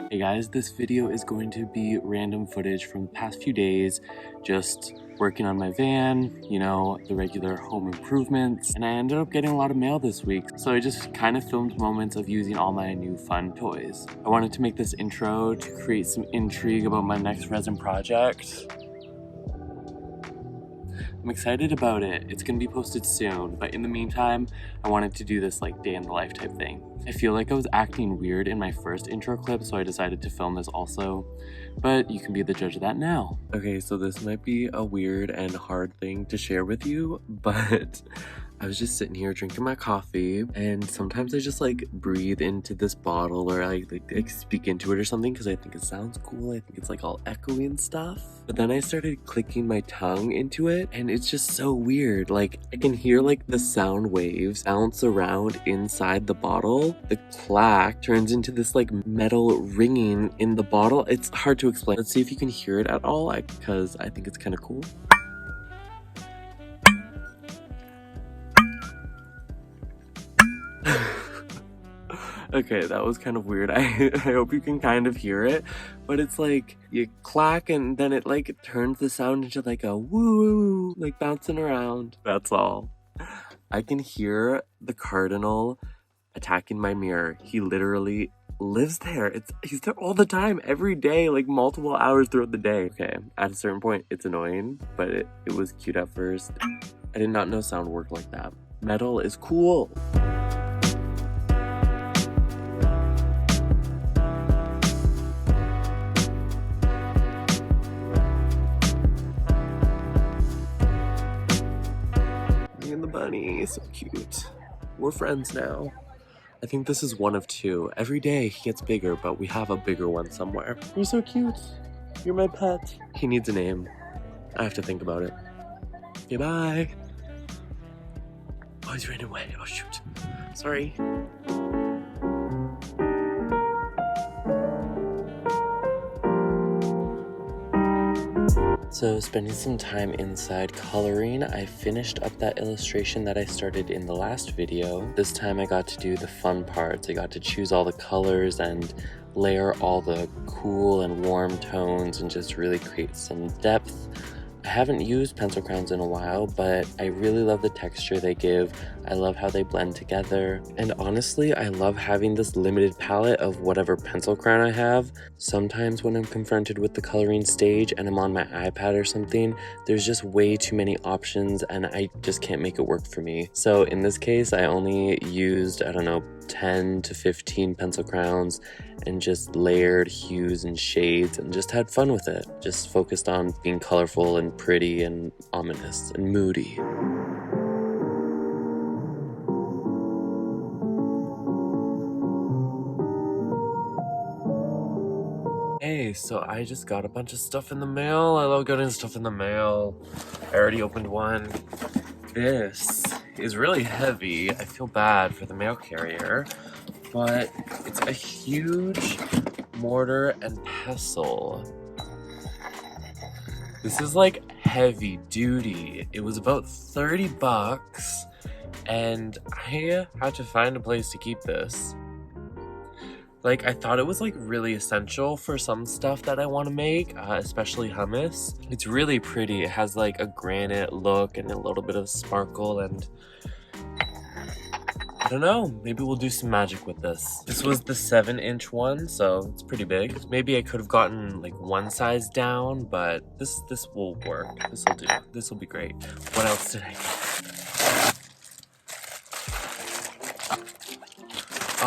Hey guys, this video is going to be random footage from the past few days, just working on my van, you know, the regular home improvements, and I ended up getting a lot of mail this week, so I just kind of filmed moments of using all my new fun toys. I wanted to make this intro to create some intrigue about my next resin project. I'm excited about it. It's gonna be posted soon, but in the meantime, I wanted to do this like day in the life type thing. I feel like I was acting weird in my first intro clip, so I decided to film this also, but you can be the judge of that now. Okay, so this might be a weird and hard thing to share with you, but I was just sitting here drinking my coffee, and sometimes I just like breathe into this bottle or I like speak into it or something because I think it sounds cool. I think it's like all echoey and stuff. But then I started clicking my tongue into it, and it's just so weird. Like I can hear like the sound waves bounce around inside the bottle. The clack turns into this like metal ringing in the bottle. It's hard to explain. Let's see if you can hear it at all, because I think it's kind of cool. Okay, that was kind of weird. I hope you can kind of hear it, but it's like you clack and then it like turns the sound into like a woo, like bouncing around. That's all. I can hear the cardinal attacking my mirror. He literally lives there. He's there all the time, every day, like multiple hours throughout the day. Okay, at a certain point, it's annoying, but it was cute at first. I did not know sound worked like that. Metal is cool. Bunny, so cute. We're friends now. I think this is one of two. Every day he gets bigger, but we have a bigger one somewhere. You're so cute. You're my pet. He needs a name. I have to think about it. Okay, bye. Oh, he's ran away. Oh, shoot. Sorry. So spending some time inside coloring, I finished up that illustration that I started in the last video. This time I got to do the fun parts. I got to choose all the colors and layer all the cool and warm tones and just really create some depth. I haven't used pencil crowns in a while, but I really love the texture they give. I love how they blend together. And honestly, I love having this limited palette of whatever pencil crown I have. Sometimes when I'm confronted with the coloring stage and I'm on my iPad or something, there's just way too many options and I just can't make it work for me. So in this case, I only used, I don't know, 10 to 15 pencil crowns and just layered hues and shades and just had fun with it. Just focused on being colorful and pretty and ominous and moody. Hey, so I just got a bunch of stuff in the mail. I love getting stuff in the mail. I already opened one. This is really heavy. I feel bad for the mail carrier, but it's a huge mortar and pestle. This is like heavy duty. It was about 30 bucks and I had to find a place to keep this. Like, I thought it was like really essential for some stuff that I want to make, especially hummus. It's really pretty. It has like a granite look and a little bit of sparkle, and I don't know, maybe we'll do some magic with this. This was the 7-inch one, so it's pretty big. Maybe I could have gotten like one size down, but this will work. This will do. This will be great. What else did I get?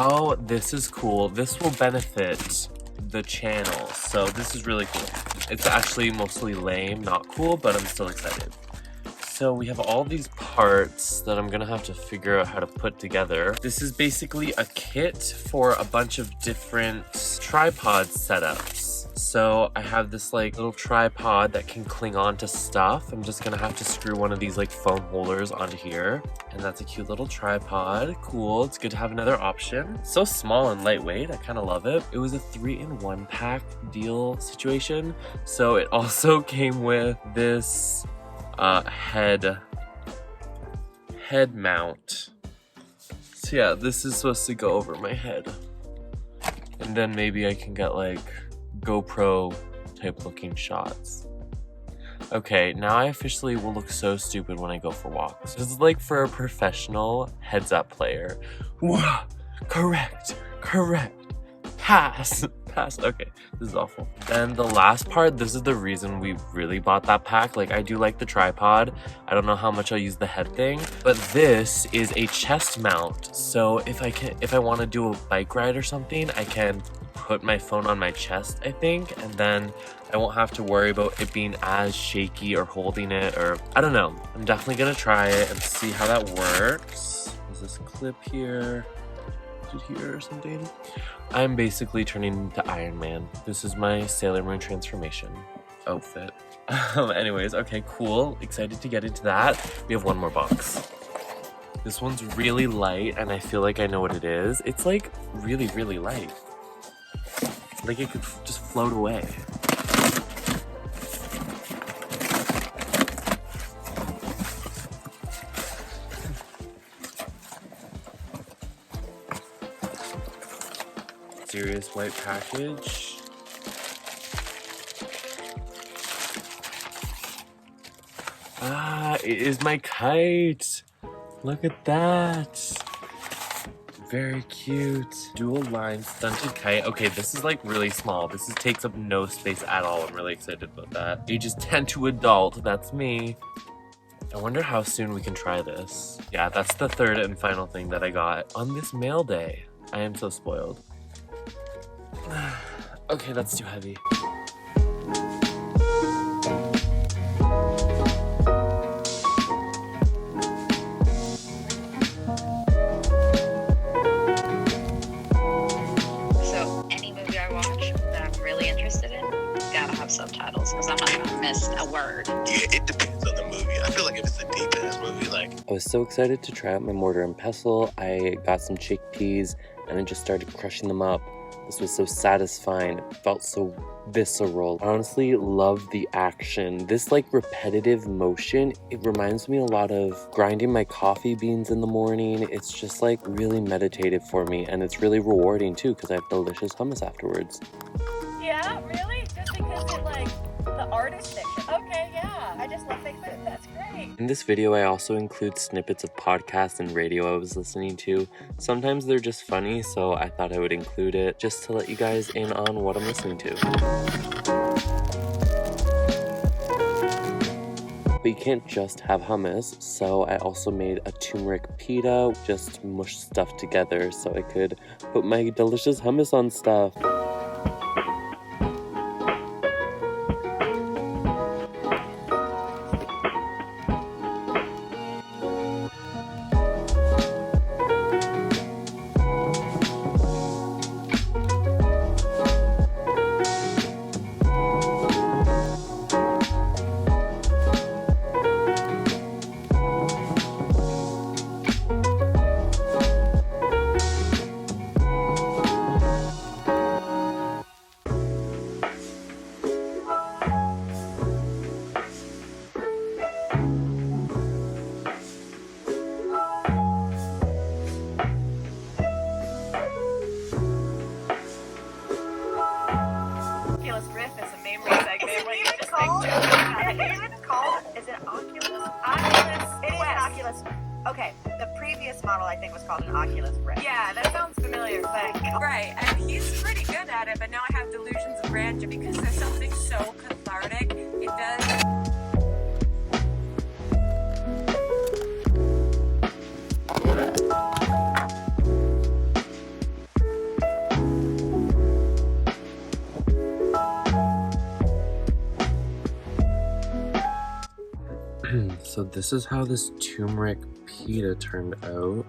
Oh, this is cool. This will benefit the channel, so this is really cool. It's actually mostly lame, not cool, but I'm still excited. So we have all these parts that I'm gonna have to figure out how to put together. This is basically a kit for a bunch of different tripod setups. So I have this like little tripod that can cling on to stuff. I'm just gonna have to screw one of these like phone holders onto here. And that's a cute little tripod. Cool, it's good to have another option. So small and lightweight, I kind of love it. It was a 3-in-1 pack deal situation. So it also came with this head mount. So yeah, this is supposed to go over my head. And then maybe I can get like GoPro type looking shots. Okay, now I officially will look so stupid when I go for walks. This is like for a professional heads-up player. Whoa, correct, pass. Okay, this is awful. Then the last part, this is the reason we really bought that pack. Like, I do like the tripod. I don't know how much I'll use the head thing, but this is a chest mount. So if I want to do a bike ride or something, I can put my phone on my chest, I think, and then I won't have to worry about it being as shaky or holding it, or I don't know. I'm definitely gonna try it and see how that works. Is this clip here? Here or something? I'm basically turning into Iron Man. This is my Sailor Moon transformation outfit. Anyways, okay, cool. Excited to get into that. We have one more box. This one's really light, and I feel like I know what it is. It's like really, really light. Like it could just float away. Serious white package. Ah, it is my kite. Look at that. Very cute. Dual line stunted kite. Okay, this is like really small. This takes up no space at all. I'm really excited about that. Ages 10 to adult. That's me. I wonder how soon we can try this. Yeah, that's the third and final thing that I got on this mail day. I am so spoiled. Okay, that's too heavy. So any movie I watch that I'm really interested in, gotta have subtitles because I'm not gonna miss a word. Yeah, it depends on the movie. I feel like if it's a deep ass movie, like I was so excited to try out my mortar and pestle. I got some chickpeas and I just started crushing them up. This was so satisfying. It felt so visceral. I honestly love the action. This like repetitive motion, it reminds me a lot of grinding my coffee beans in the morning. It's just like really meditative for me, and it's really rewarding too because I have delicious hummus afterwards. Yeah, really? Just because it like the artist fiction. Okay, yeah. I just love fake food. That's great. In this video, I also include snippets of podcasts and radio I was listening to. Sometimes they're just funny, so I thought I would include it just to let you guys in on what I'm listening to. But you can't just have hummus, so I also made a turmeric pita, just mushed stuff together so I could put my delicious hummus on stuff. Okay, the previous model I think was called an Oculus Rift. Yeah, that sounds familiar. Right, and he's pretty good at it, but now I have delusions of grandeur because there's something so cathartic. It does. So this is how this turmeric pita turned out.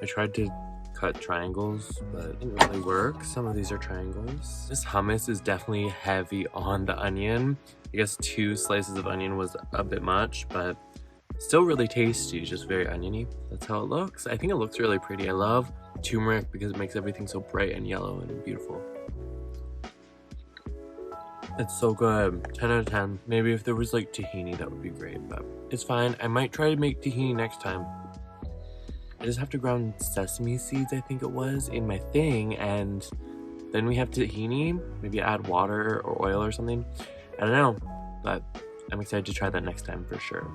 I tried to cut triangles, but it didn't really work. Some of these are triangles. This hummus is definitely heavy on the onion. I guess 2 slices of onion was a bit much, but still really tasty, just very oniony. That's how it looks. I think it looks really pretty. I love turmeric because it makes everything so bright and yellow and beautiful. It's so good. 10 out of 10. Maybe if there was like tahini, that would be great, but it's fine. I might try to make tahini next time. I just have to ground sesame seeds, I think it was, in my thing, and then we have tahini, maybe add water or oil or something. I don't know, but I'm excited to try that next time for sure.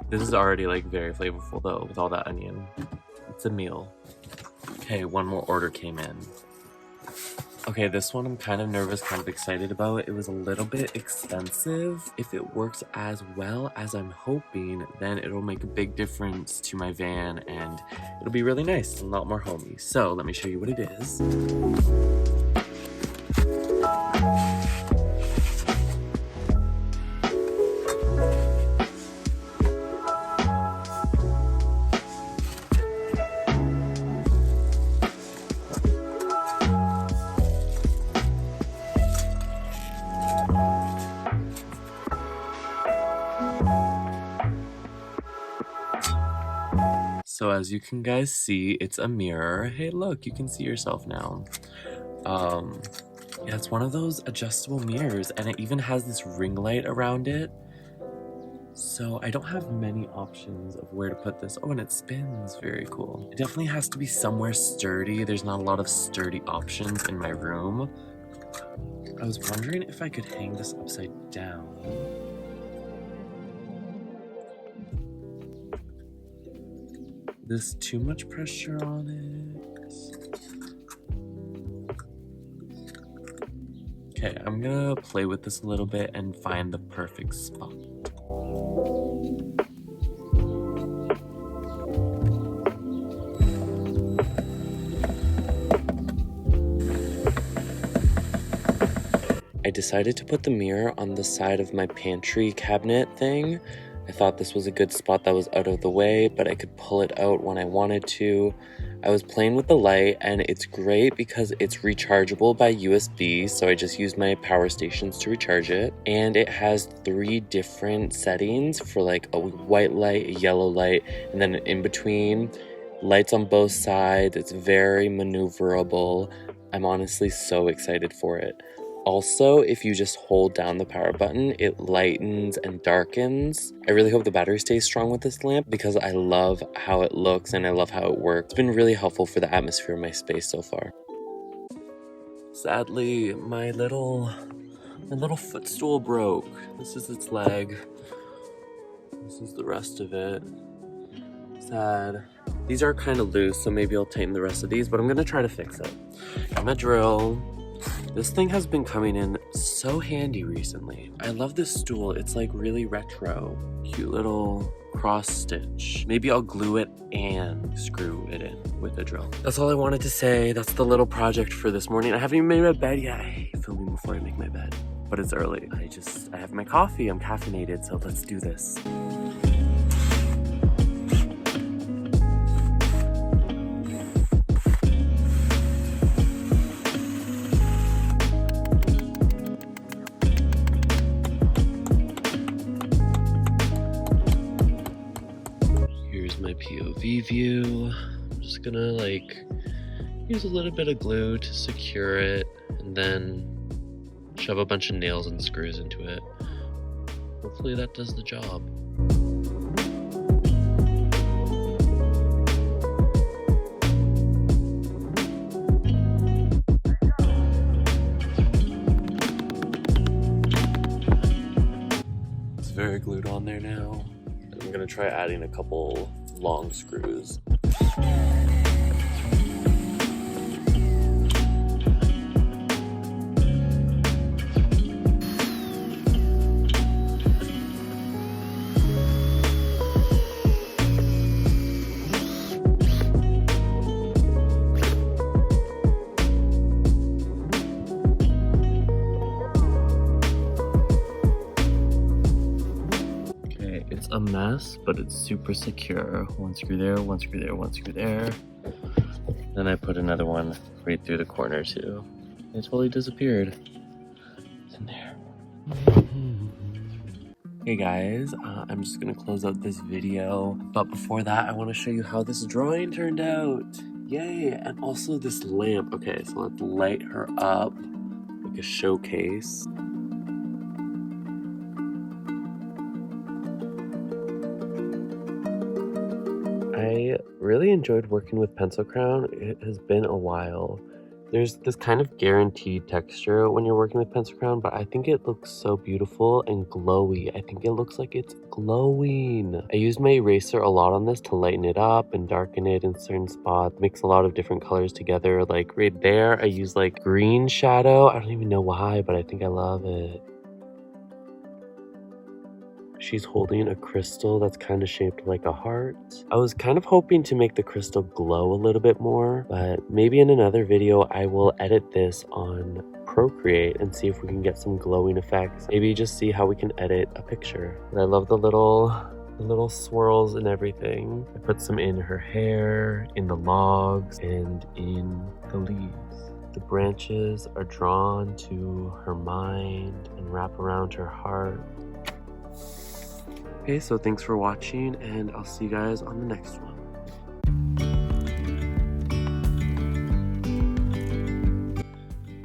This is already like very flavorful though with all that onion. It's a meal. Okay, one more order came in. Okay, this one I'm kind of nervous, kind of excited about. It was a little bit expensive. If it works as well as I'm hoping, then it'll make a big difference to my van and it'll be really nice, a lot more homey. So let me show you what it is. So as you can guys see, it's a mirror. Hey, look, you can see yourself now. Yeah, it's one of those adjustable mirrors, and it even has this ring light around it. So I don't have many options of where to put this. Oh, and it spins. Very cool. It definitely has to be somewhere sturdy. There's not a lot of sturdy options in my room. I was wondering if I could hang this upside down. There's too much pressure on it. Okay, I'm gonna play with this a little bit and find the perfect spot. I decided to put the mirror on the side of my pantry cabinet thing. I thought this was a good spot that was out of the way, but I could pull it out when I wanted to. I was playing with the light, and it's great because it's rechargeable by USB, so I just used my power stations to recharge it. And it has 3 different settings for like a white light, a yellow light, and then an in-between. Lights on both sides. It's very maneuverable. I'm honestly so excited for it. Also, if you just hold down the power button, it lightens and darkens. I really hope the battery stays strong with this lamp because I love how it looks and I love how it works. It's been really helpful for the atmosphere in my space so far. Sadly, my little footstool broke. This is its leg. This is the rest of it. Sad. These are kind of loose, so maybe I'll tighten the rest of these, but I'm gonna try to fix it. Got my drill. This thing has been coming in so handy recently. I love this stool. It's like really retro. Cute little cross stitch. Maybe I'll glue it and screw it in with a drill. That's all I wanted to say. That's the little project for this morning. I haven't even made my bed yet. I hate filming before I make my bed, but it's early. I have my coffee. I'm caffeinated, so let's do this. My POV view. I'm just gonna like use a little bit of glue to secure it and then shove a bunch of nails and screws into it. Hopefully that does the job. It's very glued on there now. I'm gonna try adding a couple long screws. It's a mess, but it's super secure. One screw there, one screw there, one screw there. Then I put another one right through the corner too. It totally disappeared. It's in there. Hey guys, I'm just gonna close out this video. But before that, I wanna show you how this drawing turned out. Yay, and also this lamp. Okay, so let's light her up like a showcase. I really really enjoyed working with pencil crown. It has been a while. There's this kind of guaranteed texture when you're working with pencil crown, but I think it looks so beautiful and glowy. I think it looks like it's glowing. I used my eraser a lot on this to lighten it up and darken it in certain spots. Mix a lot of different colors together. Like right there, I use like green shadow. I don't even know why, but I think I love it. She's holding a crystal that's kind of shaped like a heart. I was kind of hoping to make the crystal glow a little bit more, but maybe in another video I will edit this on Procreate and see if we can get some glowing effects. Maybe just see how we can edit a picture. But I love the little swirls and everything. I put some in her hair, in the logs, and in the leaves. The branches are drawn to her mind and wrap around her heart. Okay, so thanks for watching, and I'll see you guys on the next one.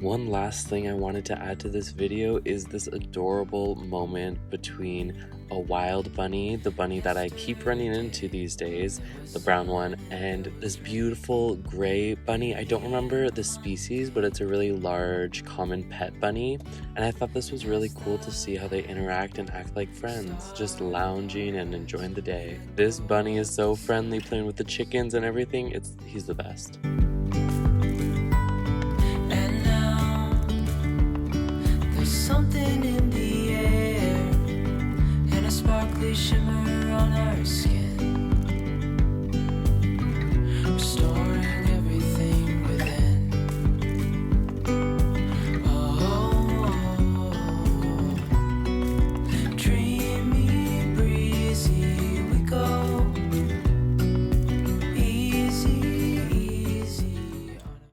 One last thing I wanted to add to this video is this adorable moment between a wild bunny, the bunny that I keep running into these days, the brown one, and this beautiful gray bunny. I don't remember the species, but it's a really large common pet bunny, and I thought this was really cool to see how they interact and act like friends, just lounging and enjoying the day. This bunny is so friendly, playing with the chickens and everything. He's the best. Something in the air and a sparkly shimmer on our skin.